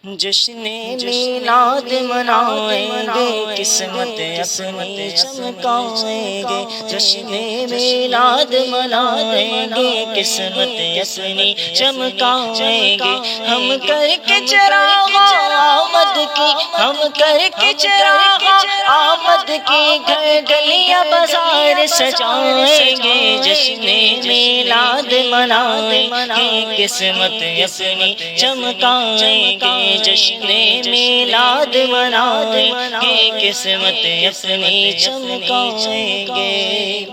جشن میلاد منائیں گے، قسمت اپنی چمکائیں گے۔ جشن میلاد منائیں گے، قسمت اپنی چمکائیں گے۔ ہم کر کے چراغ آمد کی، ہم کر کے چراغ آمد کی، گھر گلیاں بازار سجائیں گے۔ جشن میلاد منائیں گے، قسمت اپنی چمکائیں گے۔ جشن میلاد منائیں گے، قسمت اپنی چمکائیں گے۔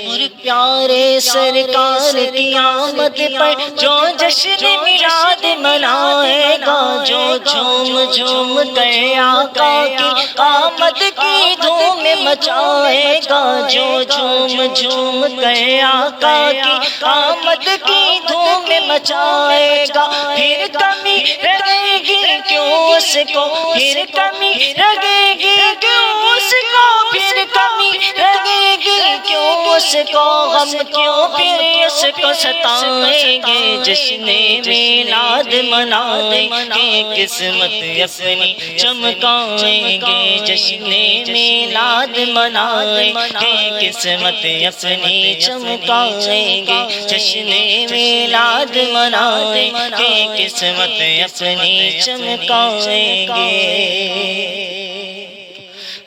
اور پیارے سرکار کی آمد پر جو جشن میلاد منائے گا، جو جھوم جھوم کر آقا کی آمد کی دھوم مچائے گا، جو جھوم جھوم کر آقا کی آمد کی دھوم مچائے گا۔ پھر کمی رہے گی کیوں اس کو، پھر کمی رہے گی کیوں اس کو، پھر کمی رہے گی کیوں اس کو، غم کیوں پھر اس کو ستائیں گے۔ جشن میلاد منائیں گے، قسمت اپنی چمکائیں گے۔ جشن میلاد منائیں گے، قسمت اپنی چمکائیں گے۔ جشن میلاد منائیں گے، قسمت اپنی چمکائیں گے۔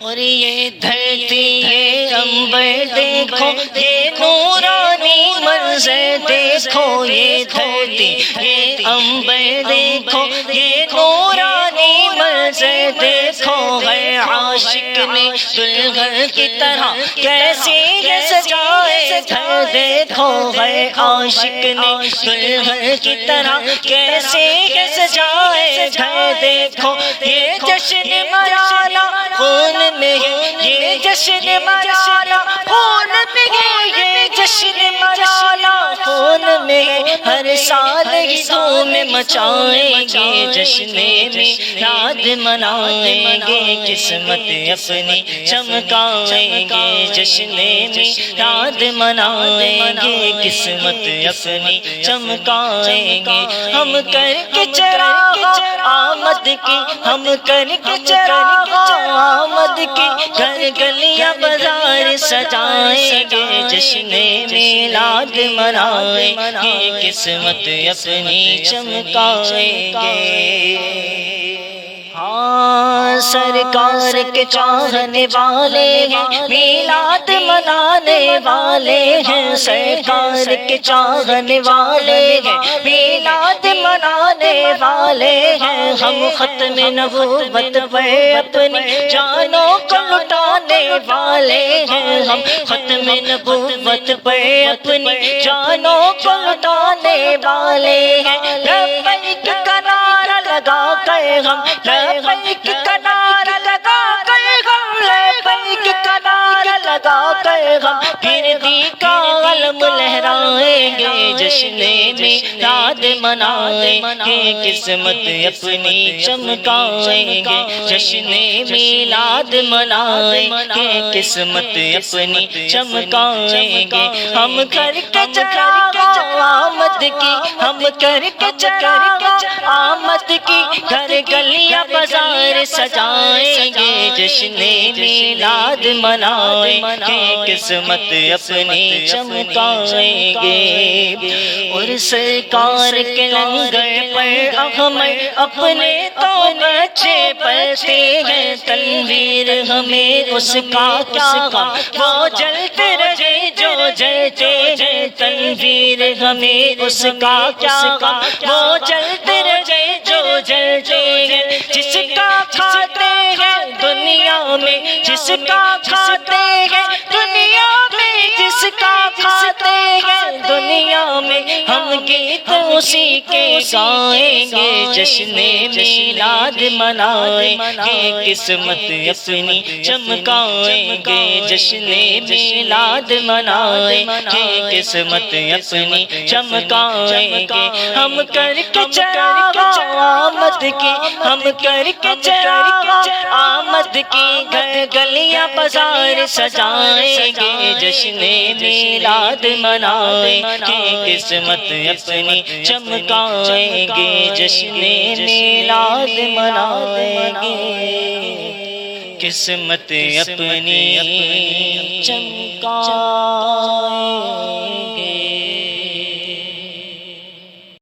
اور یہ دھرتی یہ عنبر دیکھو، یہ نورانی منظر دیکھو، یہ دھرتی یہ عنبر دیکھو، یہ نورانی منظر دیکھو۔ ہر عاشق نے دلہن کی طرح کیسے یہ سجائے گھر دیکھو، ہر عاشق نے دلہن کی طرح کیسے یہ سجائے گھر دیکھو۔ یہ جشن مرانا خون میں ہے، یہ جشن مرانا خون میں ہے، یہ جشن مرانا خون میں ہے۔ ہر سال ہی دھوم مچائیں گے، جشن میلاد منائیں گے، قسمت اپنی چمکائیں گے۔ جشن میلاد منائیں گے، قسمت اپنی چمکائیں گے۔ ہم کر کے چراغ آمد کی، ہم کر کے چراغ آمد کی، گھر گلیاں بازار سجائیں گے۔ جشن میلاد منائیں گے، قسمت اپنی چمکائیں گے۔ ہاں سرکار کے چاہنے والے ہیں، میلاد منانے والے ہیں۔ سرکار کے چاہنے والے ہیں، میلاد منانے والے ہیں۔ ہم ختم نبوت پر اپنی جانوں کو لٹانے والے ہیں، ہم ختم نبوت پر اپنی جانوں کو لٹانے والے ہیں۔ لبیک کا نعرہ لگا کر ہم، لبیک کا نعرہ لگا کر ہم، لبیک کا نعرہ لگا کر ہم پھر بھی کا علم لہرائیں گے۔ جشن میلاد منائیں گے، قسمت اپنی چمکائیں گے۔ جشن میلاد منائیں گے، قسمت اپنی چمکائیں گے۔ ہم کر کے چراغ آمد کی، ہم کر کے چراغ آمد کی، گھر گلیاں بازار سجائیں گے۔ جشن میلاد منائیں گے، قسمت اپنی چمکائیں گے۔ اور سرکار کے لنگر پر ہمیں اپنے تو بچے پلتے ہیں، تنویر ہمیں اس کا کیا غم، وہ جلتے رہے جو جلتے ہیں۔ تنویر ہمیں اس کا کیا غم، وہ جلتے رہے جو جلتے ہیں۔ جس کا کھاتے ہیں دنیا میں، جس کا کھاتے ہیں دنیا میں، جس کا کھاتے ہیں دنیا میں، ہم گیت اسی کے گائیں گے۔ جشن میلاد منائیں گے، قسمت اپنی چمکائیں گے۔ جشن میلاد منائیں گے، قسمت اپنی چمکائیں گے۔ ہم کر کے چراغ آمد کی، ہم کر کے چراغ آمد کی، گھر گلیاں بازار سجائیں گے۔ جشن میلاد منائیں گے، قسمت اپنی چمکائیں گے، جشن میلاد منائیں گے، قسمت اپنی چمکائیں